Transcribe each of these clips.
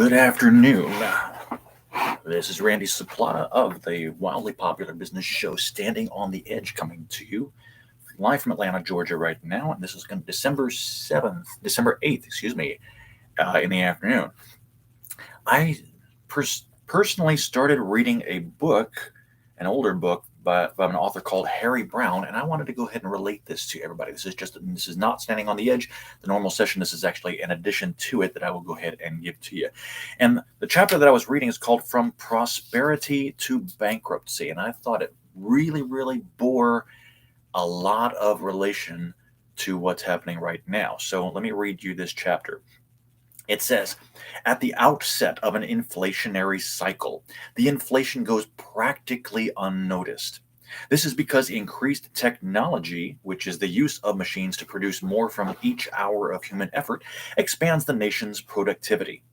Good afternoon. This is Randy Suplata of the wildly popular business show Standing on the Edge, coming to you live from Atlanta, Georgia right now. And this is going to December 8th, in the afternoon. I personally started reading a book, an older book by an author called Harry Brown, and I wanted to go ahead and relate this to everybody. This is not Standing on the Edge, the normal session. This is actually an addition to it that I will go ahead and give to you. And the chapter that I was reading is called From Prosperity to Bankruptcy, and I thought it really bore a lot of relation to what's happening right now. So let me read you this chapter. It says, at the outset of an inflationary cycle, the inflation goes practically unnoticed. This is because increased technology, which is the use of machines to produce more from each hour of human effort, expands the nation's productivity.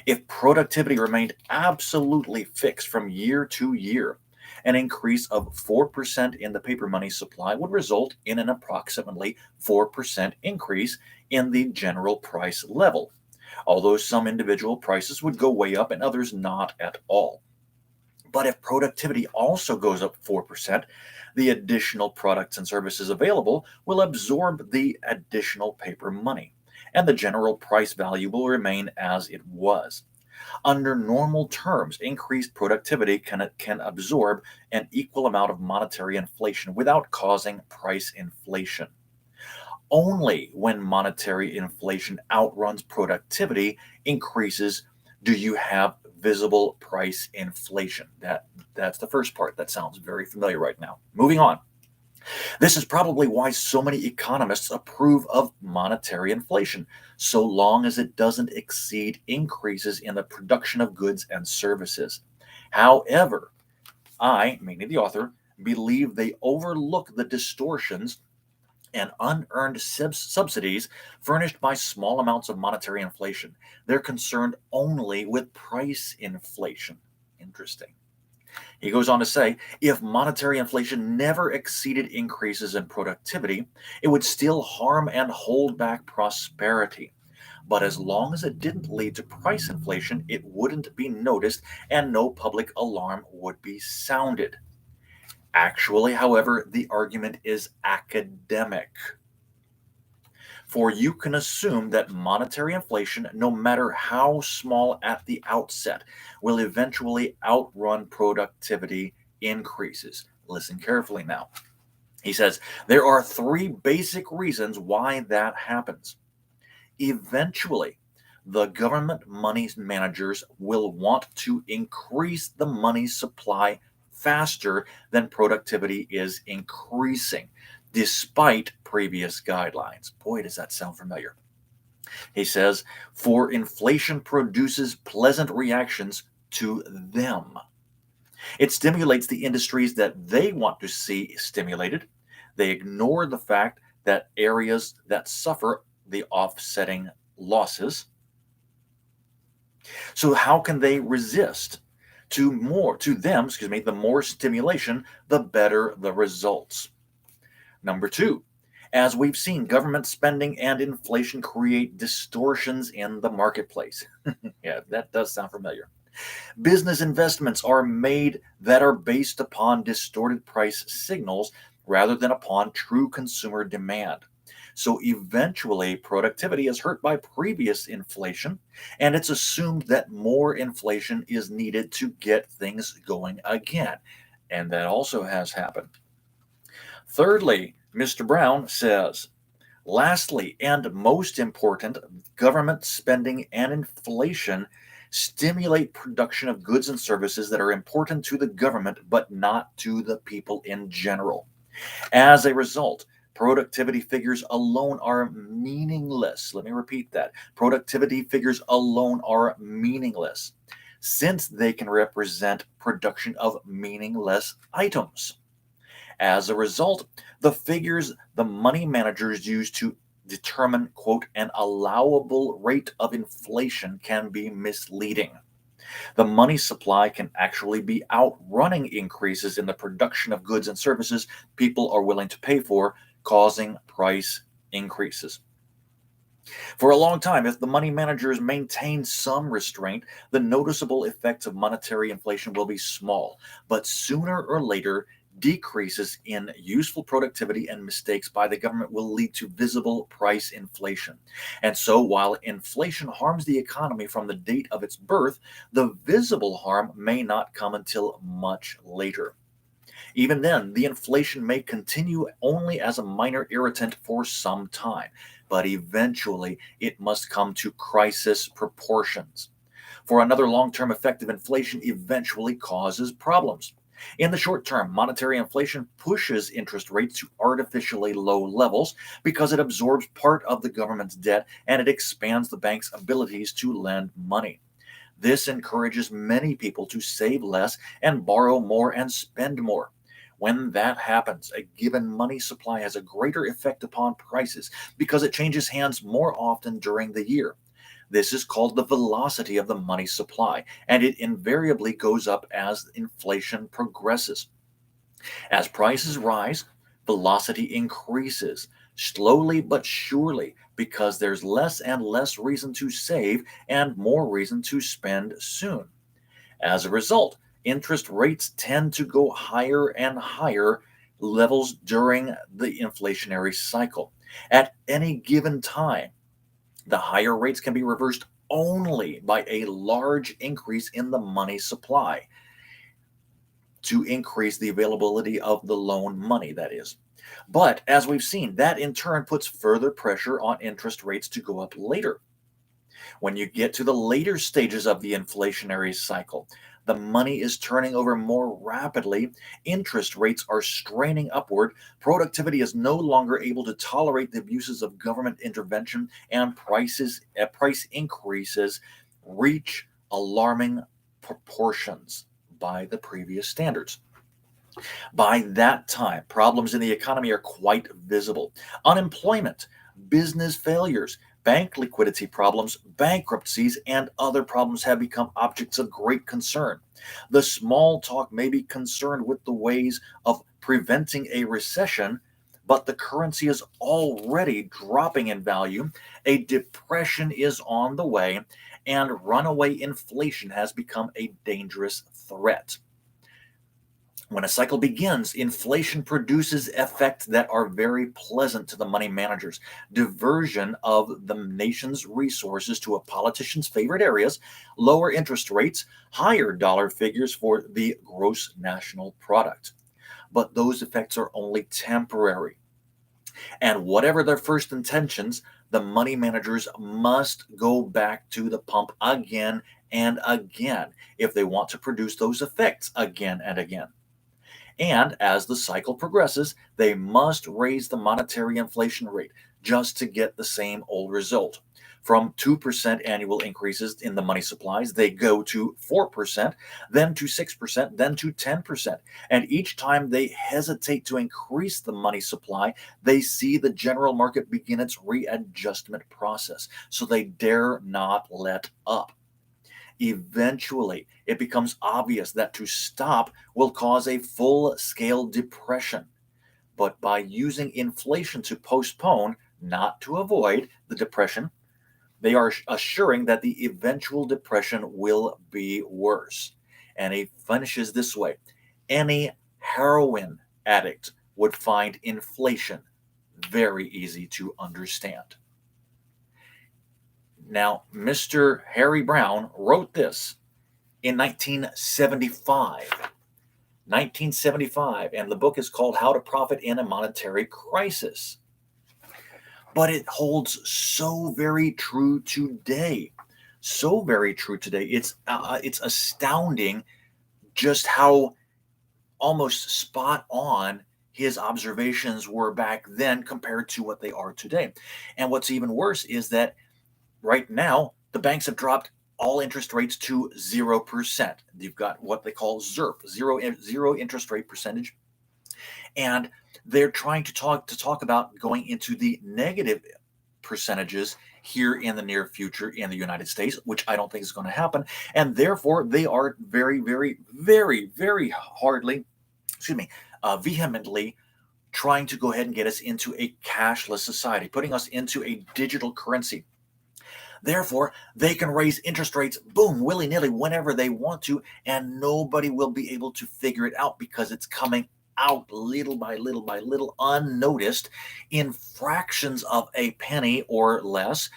If productivity remained absolutely fixed from year to year, an increase of 4% in the paper money supply would result in an approximately 4% increase in the general price level, although some individual prices would go way up and others not at all. But if productivity also goes up 4%, the additional products and services available will absorb the additional paper money, and the general price value will remain as it was. Under normal terms, increased productivity can absorb an equal amount of monetary inflation without causing price inflation. Only when monetary inflation outruns productivity increases do you have visible price inflation. That's the first part. That sounds very familiar right now. Moving on. This is probably why so many economists approve of monetary inflation, so long as it doesn't exceed increases in the production of goods and services. However, I, meaning the author, believe they overlook the distortions and unearned subsidies furnished by small amounts of monetary inflation. They're concerned only with price inflation. Interesting. He goes on to say, if monetary inflation never exceeded increases in productivity, it would still harm and hold back prosperity. But as long as it didn't lead to price inflation, it wouldn't be noticed and no public alarm would be sounded. Actually, however, the argument is academic. For you can assume that monetary inflation, no matter how small at the outset, will eventually outrun productivity increases. Listen carefully now. He says there are three basic reasons why that happens. Eventually, the government money managers will want to increase the money supply faster than productivity is increasing, despite previous guidelines. Boy, does that sound familiar. He says, for inflation produces pleasant reactions to them. It stimulates the industries that they want to see stimulated. They ignore the fact that areas that suffer the offsetting losses. So how can they resist? The more stimulation, the better the results. Number two, as we've seen, government spending and inflation create distortions in the marketplace. Yeah, that does sound familiar. Business investments are made that are based upon distorted price signals rather than upon true consumer demand. So eventually, productivity is hurt by previous inflation, and it's assumed that more inflation is needed to get things going again. And that also has happened. Thirdly, Mr. Brown says, lastly, and most important, government spending and inflation stimulate production of goods and services that are important to the government but not to the people in general. As a result, productivity figures alone are meaningless. Let me repeat that. Productivity figures alone are meaningless since they can represent production of meaningless items. As a result, the figures the money managers use to determine, quote, an allowable rate of inflation can be misleading. The money supply can actually be outrunning increases in the production of goods and services people are willing to pay for, causing price increases. For a long time, if the money managers maintain some restraint, the noticeable effects of monetary inflation will be small, but sooner or later, decreases in useful productivity and mistakes by the government will lead to visible price inflation. And so, while inflation harms the economy from the date of its birth, the visible harm may not come until much later. Even then, the inflation may continue only as a minor irritant for some time, but eventually it must come to crisis proportions. For another long term effect of inflation eventually causes problems. In the short term, monetary inflation pushes interest rates to artificially low levels because it absorbs part of the government's debt and it expands the bank's abilities to lend money. This encourages many people to save less and borrow more and spend more. When that happens, a given money supply has a greater effect upon prices because it changes hands more often during the year. This is called the velocity of the money supply, and it invariably goes up as inflation progresses. As prices rise, velocity increases, slowly but surely, because there's less and less reason to save and more reason to spend soon. As a result, interest rates tend to go higher and higher levels during the inflationary cycle. At any given time, the higher rates can be reversed only by a large increase in the money supply to increase the availability of the loan money, that is. But as we've seen, that in turn puts further pressure on interest rates to go up later. When you get to the later stages of the inflationary cycle, the money is turning over more rapidly, interest rates are straining upward, productivity is no longer able to tolerate the abuses of government intervention, and price increases reach alarming proportions by the previous standards. By that time, problems in the economy are quite visible. Unemployment, business failures, bank liquidity problems, bankruptcies, and other problems have become objects of great concern. The small talk may be concerned with the ways of preventing a recession, but the currency is already dropping in value, a depression is on the way, and runaway inflation has become a dangerous threat. When a cycle begins, inflation produces effects that are very pleasant to the money managers. Diversion of the nation's resources to a politician's favorite areas, lower interest rates, higher dollar figures for the gross national product. But those effects are only temporary. And whatever their first intentions, the money managers must go back to the pump again and again if they want to produce those effects again and again. And as the cycle progresses, they must raise the monetary inflation rate just to get the same old result. From 2% annual increases in the money supplies, they go to 4%, then to 6%, then to 10%. And each time they hesitate to increase the money supply, they see the general market begin its readjustment process. So they dare not let up. Eventually, it becomes obvious that to stop will cause a full scale depression. But by using inflation to postpone, not to avoid, the depression, they are assuring that the eventual depression will be worse. And he finishes this way: any heroin addict would find inflation very easy to understand. Now, Mr. Harry Brown wrote this in 1975. 1975, and the book is called How to Profit in a Monetary Crisis. But it holds so very true today. So very true today. It's astounding just how almost spot on his observations were back then compared to what they are today. And what's even worse is that right now, the banks have dropped all interest rates to 0%. You've got what they call ZIRP, zero interest rate percentage. And they're trying to talk about going into the negative percentages here in the near future in the United States, which I don't think is going to happen. And therefore, they are very, very, very, very hardly, vehemently trying to go ahead and get us into a cashless society, putting us into a digital currency. Therefore, they can raise interest rates, boom, willy nilly, whenever they want to, and nobody will be able to figure it out because it's coming out little by little by little, unnoticed, in fractions of a penny or less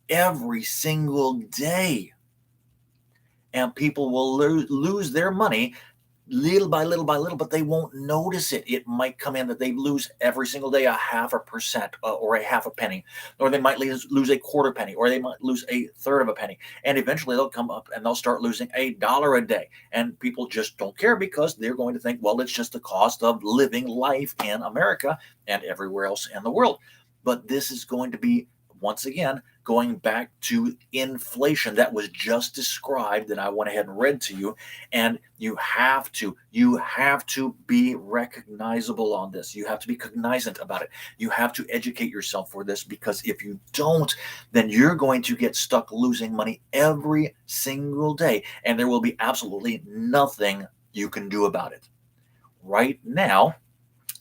every single day. And people will lose their money little by little by little, but they won't notice it. It might come in that they lose every single day a 0.5% or a half a penny, or they might lose a quarter penny, or they might lose a third of a penny. And eventually they'll come up and they'll start losing $1 a day. And people just don't care because they're going to think, well, it's just the cost of living life in America and everywhere else in the world. But this is going to be, once again, going back to inflation that was just described, that I went ahead and read to you. And you have to be recognizable on this. You have to be cognizant about it. You have to educate yourself for this, because if you don't, then you're going to get stuck losing money every single day, and there will be absolutely nothing you can do about it. Right now,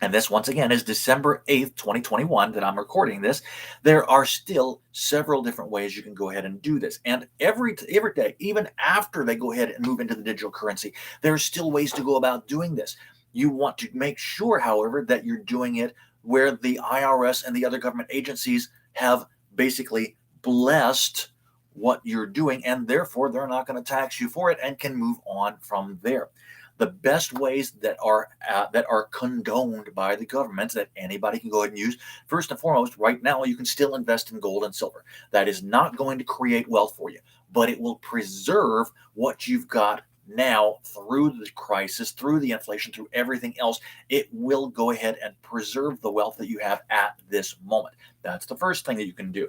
and this once again is December 8th, 2021 that I'm recording this, there are still several different ways you can go ahead and do this. And every day, even after they go ahead and move into the digital currency, there are still ways to go about doing this. You want to make sure, however, that you're doing it where the IRS and the other government agencies have basically blessed what you're doing, and therefore they're not going to tax you for it and can move on from there. The best ways that are condoned by the government that anybody can go ahead and use, first and foremost, right now you can still invest in gold and silver. That is not going to create wealth for you, but it will preserve what you've got now through the crisis, through the inflation, through everything else. It will go ahead and preserve the wealth that you have at this moment. That's the first thing that you can do.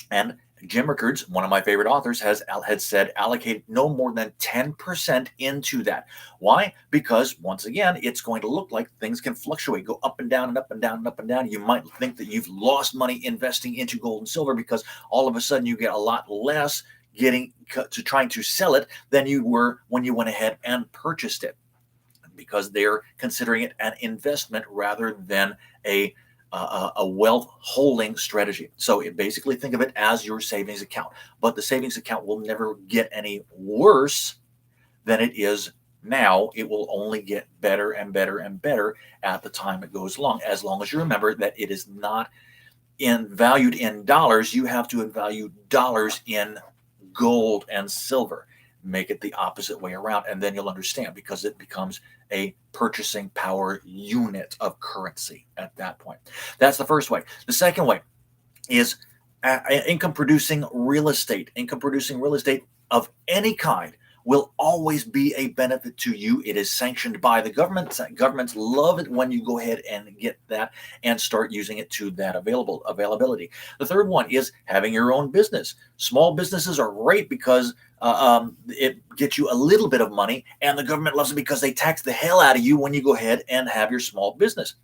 And Jim Rickards, one of my favorite authors, had said allocate no more than 10% into that. Why? Because once again, it's going to look like things can fluctuate, go up and down and up and down and up and down. You might think that you've lost money investing into gold and silver because all of a sudden you get a lot less getting to trying to sell it than you were when you went ahead and purchased it, because they're considering it an investment rather than a wealth holding strategy. So basically think of it as your savings account, but the savings account will never get any worse than it is now. It will only get better and better and better at the time it goes along, as long as you remember that it is not valued in dollars. You have to value dollars in gold and silver. Make it the opposite way around, and then you'll understand, because it becomes a purchasing power unit of currency at that point. That's the first way. The second way is income producing real estate. Income producing real estate of any kind will always be a benefit to you. It is sanctioned by the government. Governments love it when you go ahead and get that and start using it to that availability. The third one is having your own business. Small businesses are great because it gets you a little bit of money, and the government loves it because they tax the hell out of you when you go ahead and have your small business.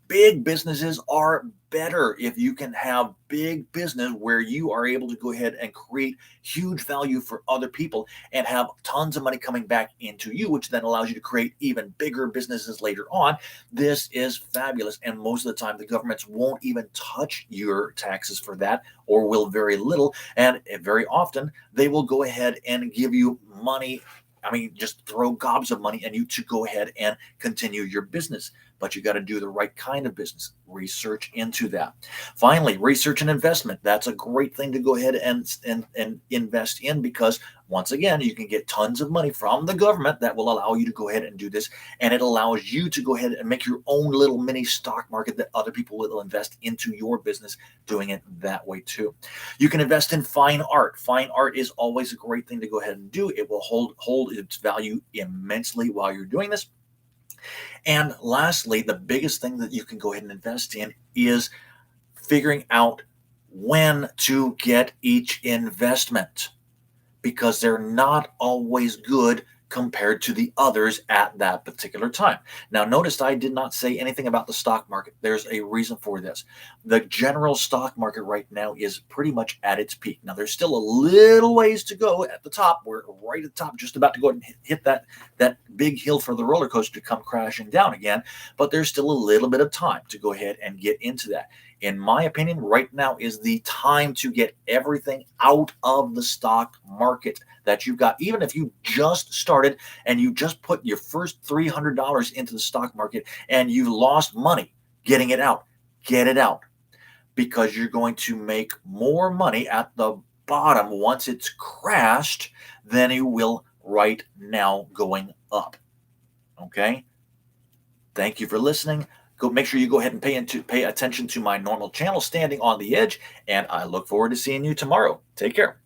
Big businesses are better if you can have big business where you are able to go ahead and create huge value for other people and have tons of money coming back into you, which then allows you to create even bigger businesses later on. This is fabulous. And most of the time, the governments won't even touch your taxes for that, or will very little. And very often, they will go ahead and give you money. I mean, just throw gobs of money at you to go ahead and continue your business. But you got to do the right kind of business. Research into that. Finally, research and investment. That's a great thing to go ahead and invest in, because once again, you can get tons of money from the government that will allow you to go ahead and do this. And it allows you to go ahead and make your own little mini stock market that other people will invest into your business, doing it that way too. You can invest in fine art. Fine art is always a great thing to go ahead and do. It will hold its value immensely while you're doing this. And lastly, the biggest thing that you can go ahead and invest in is figuring out when to get each investment, because they're not always good compared to the others at that particular time. Now, notice I did not say anything about the stock market. There's a reason for this. The general stock market right now is pretty much at its peak. Now, there's still a little ways to go at the top. We're right at the top, just about to go and hit that big hill for the roller coaster to come crashing down again. But there's still a little bit of time to go ahead and get into that. In my opinion, right now is the time to get everything out of the stock market that you've got. Even if you just started and you just put your first $300 into the stock market and you lost money getting it out, get it out, because you're going to make more money at the bottom once it's crashed than you will right now going up. Okay? Thank you for listening. Go make sure you go ahead and pay attention to my normal channel, Standing on the Edge, and I look forward to seeing you tomorrow. Take care.